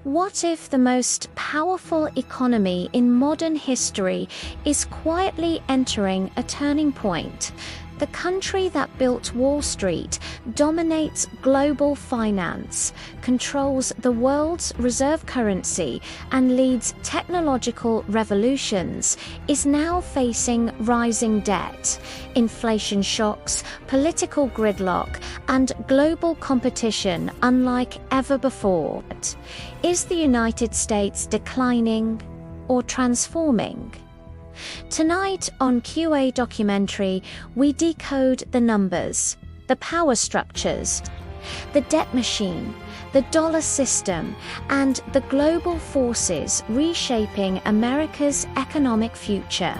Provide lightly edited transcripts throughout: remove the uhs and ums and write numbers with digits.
What if the most powerful economy in modern history is quietly entering a turning point? The country that built Wall Street, dominates global finance, controls the world's reserve currency, and leads technological revolutions, is now facing rising debt, inflation shocks, political gridlock, and global competition unlike ever before. Is the United States declining or transforming? Tonight on KIYO Documentary, we decode the numbers, the power structures, the debt machine, the dollar system, and the global forces reshaping America's economic future.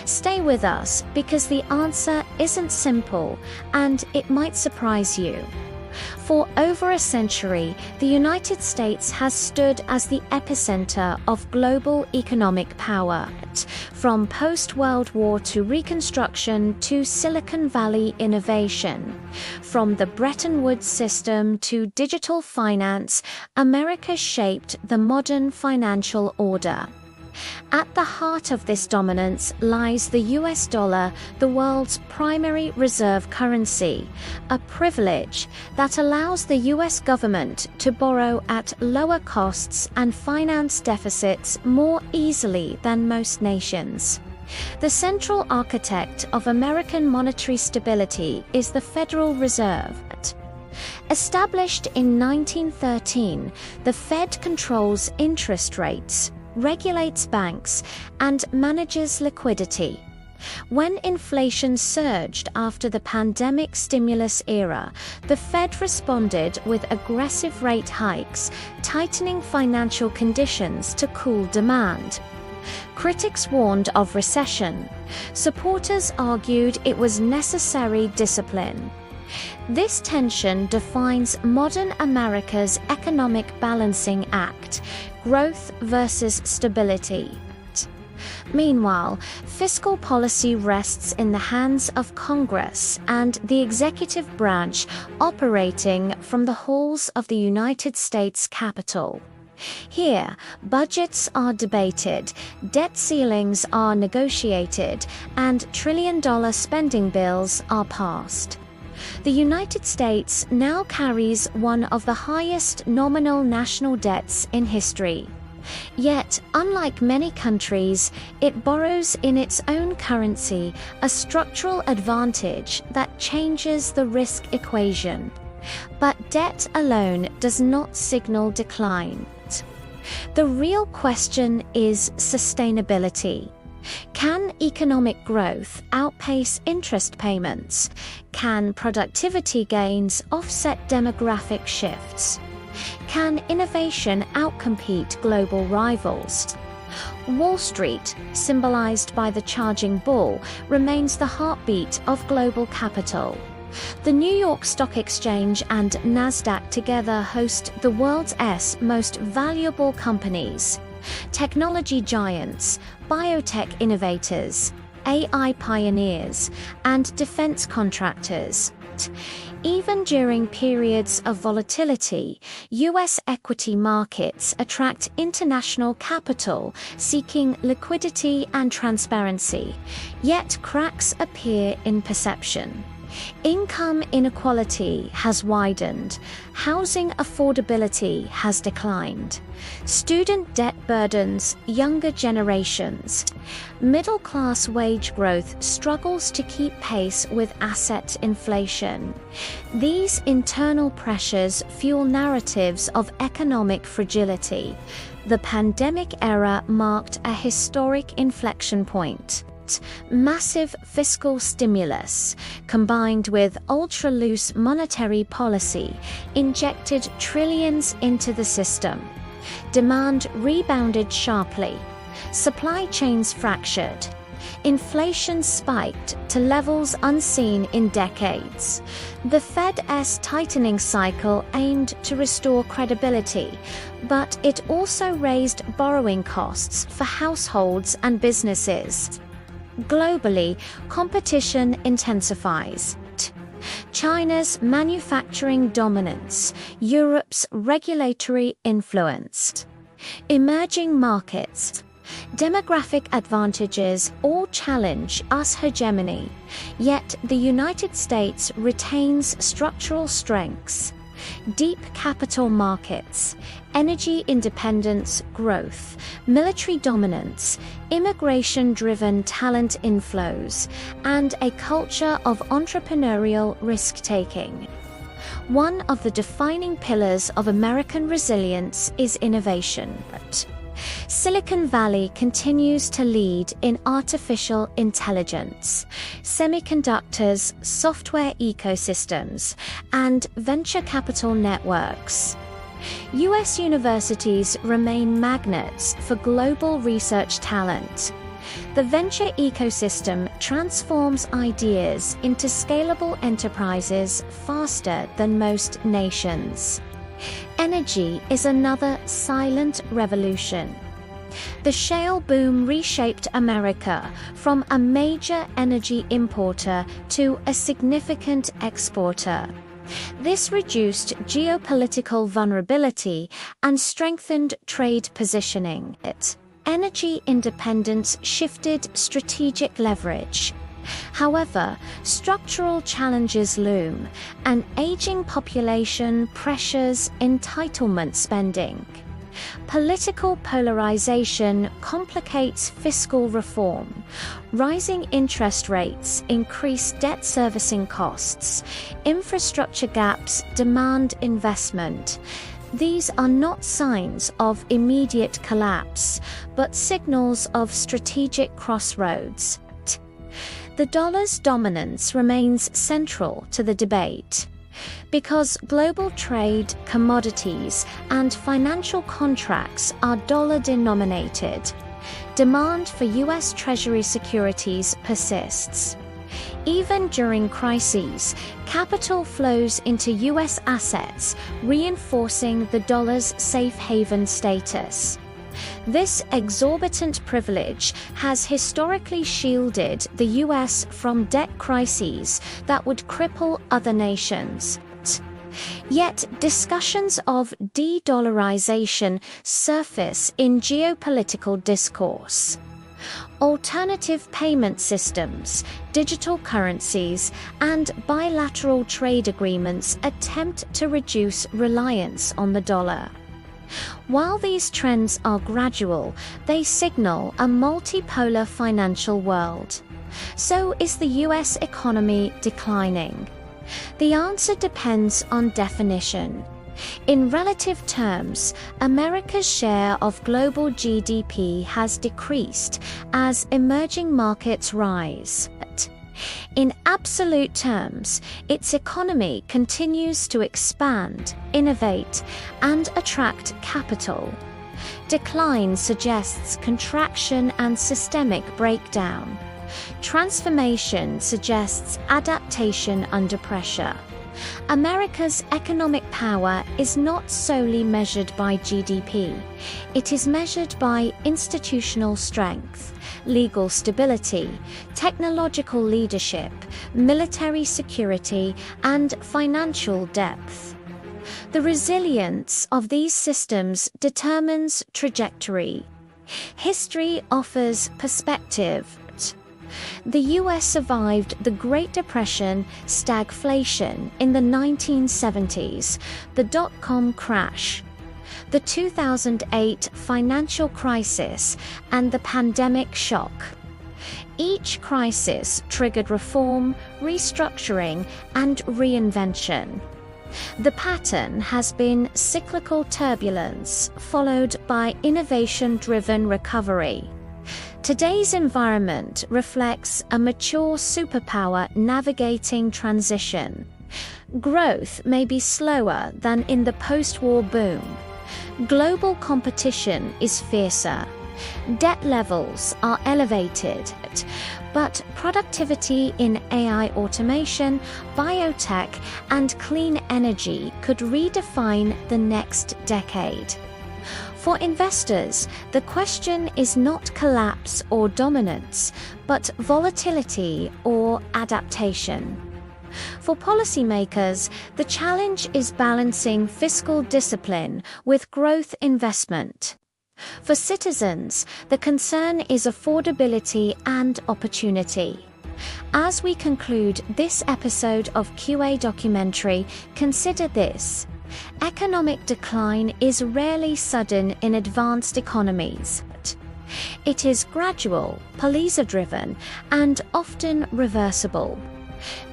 Stay with us because the answer isn't simple and it might surprise you. For over a century, the United States has stood as the epicenter of global economic power, from post-World War II Reconstruction to Silicon Valley innovation. From the Bretton Woods system to digital finance, America shaped the modern financial order. At the heart of this dominance lies the US dollar, the world's primary reserve currency, a privilege that allows the US government to borrow at lower costs and finance deficits more easily than most nations. The central architect of American monetary stability is the Federal Reserve. Established in 1913, the Fed controls interest rates, regulates banks, and manages liquidity. When inflation surged after the pandemic stimulus era, the Fed responded with aggressive rate hikes, tightening financial conditions to cool demand. Critics warned of recession. Supporters argued it was necessary discipline. This tension defines modern America's economic balancing act, growth versus stability. Meanwhile, fiscal policy rests in the hands of Congress and the executive branch operating from the halls of the United States Capitol. Here, budgets are debated, debt ceilings are negotiated, and trillion-dollar spending bills are passed. The United States now carries one of the highest nominal national debts in history. Yet, unlike many countries, it borrows in its own currency, a structural advantage that changes the risk equation. But debt alone does not signal decline. The real question is sustainability. Can economic growth outpace interest payments? Can productivity gains offset demographic shifts? Can innovation outcompete global rivals? Wall Street, symbolized by the charging bull, remains the heartbeat of global capital. The New York Stock Exchange and Nasdaq together host the world's most valuable companies. Technology giants, biotech innovators, AI pioneers, and defense contractors. Even during periods of volatility, U.S. equity markets attract international capital seeking liquidity and transparency, yet cracks appear in perception. Income inequality has widened, housing affordability has declined, student debt burdens younger generations, middle-class wage growth struggles to keep pace with asset inflation. These internal pressures fuel narratives of economic fragility. The pandemic era marked a historic inflection point. Massive fiscal stimulus, combined with ultra-loose monetary policy, injected trillions into the system. Demand rebounded sharply. Supply chains fractured. Inflation spiked to levels unseen in decades. The Fed's tightening cycle aimed to restore credibility, but it also raised borrowing costs for households and businesses. Globally, competition intensifies. China's manufacturing dominance, Europe's regulatory influence, emerging markets, demographic advantages all challenge US hegemony, yet the United States retains structural strengths. Deep capital markets, energy independence, growth, military dominance, immigration-driven talent inflows, and a culture of entrepreneurial risk-taking. One of the defining pillars of American resilience is innovation. Silicon Valley continues to lead in artificial intelligence, semiconductors, software ecosystems, and venture capital networks. US universities remain magnets for global research talent. The venture ecosystem transforms ideas into scalable enterprises faster than most nations. Energy is another silent revolution. The shale boom reshaped America from a major energy importer to a significant exporter. This reduced geopolitical vulnerability and strengthened trade positioning. Energy independence shifted strategic leverage. However, structural challenges loom. An aging population pressures entitlement spending. Political polarization complicates fiscal reform. Rising interest rates increase debt servicing costs. Infrastructure gaps demand investment. These are not signs of immediate collapse, but signals of strategic crossroads. The dollar's dominance remains central to the debate. Because global trade, commodities, and financial contracts are dollar-denominated, demand for US Treasury securities persists. Even during crises, capital flows into US assets, reinforcing the dollar's safe haven status. This exorbitant privilege has historically shielded the US from debt crises that would cripple other nations. Yet discussions of de-dollarization surface in geopolitical discourse. Alternative payment systems, digital currencies, and bilateral trade agreements attempt to reduce reliance on the dollar. While these trends are gradual, they signal a multipolar financial world. So is the US economy declining? The answer depends on definition. In relative terms, America's share of global GDP has decreased as emerging markets rise. In absolute terms, its economy continues to expand, innovate, and attract capital. Decline suggests contraction and systemic breakdown. Transformation suggests adaptation under pressure. America's economic power is not solely measured by GDP. It is measured by institutional strength, legal stability, technological leadership, military security, and financial depth. The resilience of these systems determines trajectory. History offers perspective. The US survived the Great Depression, stagflation in the 1970s, the dot-com crash, the 2008 financial crisis, and the pandemic shock. Each crisis triggered reform, restructuring, and reinvention. The pattern has been cyclical turbulence, followed by innovation-driven recovery. Today's environment reflects a mature superpower navigating transition. Growth may be slower than in the post-war boom. Global competition is fiercer. Debt levels are elevated, but productivity in AI automation, biotech, and clean energy could redefine the next decade. For investors, the question is not collapse or dominance, but volatility or adaptation. For policymakers, the challenge is balancing fiscal discipline with growth investment. For citizens, the concern is affordability and opportunity. As we conclude this episode of KIYO Documentary, consider this. Economic decline is rarely sudden in advanced economies. It is gradual, policy-driven, and often reversible.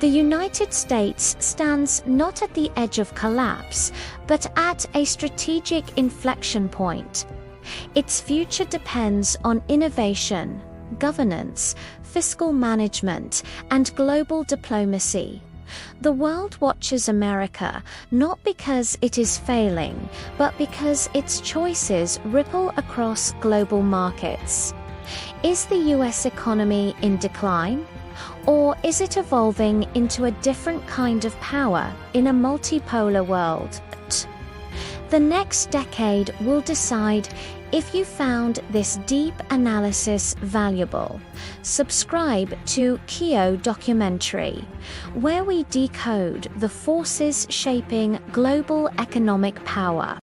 The United States stands not at the edge of collapse, but at a strategic inflection point. Its future depends on innovation, governance, fiscal management, and global diplomacy. The world watches America not because it is failing, but because its choices ripple across global markets. Is the US economy in decline? Or is it evolving into a different kind of power in a multipolar world? The next decade will decide if you found this deep analysis valuable. Subscribe to KIYO Documentary, where we decode the forces shaping global economic power.